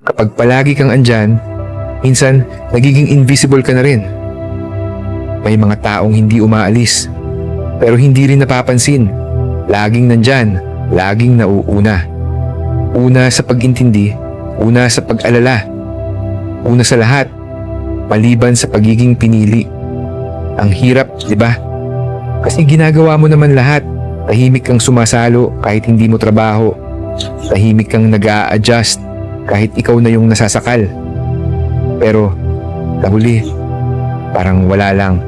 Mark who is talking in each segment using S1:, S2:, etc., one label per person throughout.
S1: Kapag palagi kang andyan, minsan nagiging invisible ka na rin. May mga taong hindi umaalis, pero hindi rin napapansin. Laging nandyan, laging nauuna. Una sa pag-intindi, una sa pag-alala. Una sa lahat, maliban sa pagiging pinili. Ang hirap, di ba? Kasi ginagawa mo naman lahat. Tahimik kang sumasalo kahit hindi mo trabaho. Tahimik kang nag-a-adjust kahit ikaw na yung nasasakal. Pero, kahuli, parang wala lang.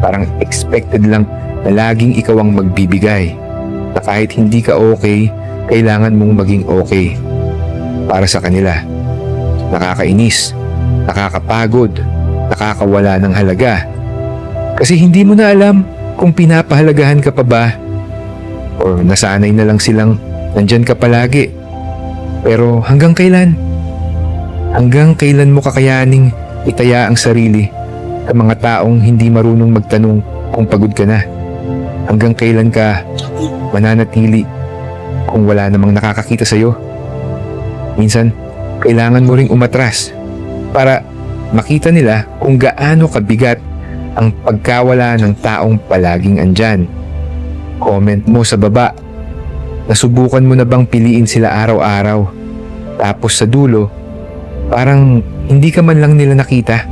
S1: Parang expected lang na laging ikaw ang magbibigay. Na kahit hindi ka okay, kailangan mong maging okay. Para sa kanila. Nakakainis, nakakapagod, nakakawala ng halaga. Kasi hindi mo na alam kung pinapahalagahan ka pa ba or nasanay na lang silang nandyan ka palagi. Pero hanggang kailan? Hanggang kailan mo kakayaning itaya ang sarili sa mga taong hindi marunong magtanong kung pagod ka na? Hanggang kailan ka mananatili kung wala namang nakakakita sa'yo? Minsan, kailangan mo ring umatras para makita nila kung gaano kabigat ang pagkawala ng taong palaging andyan. Comment mo sa baba. Nasubukan mo na bang piliin sila araw-araw? Tapos sa dulo, parang hindi ka man lang nila nakita.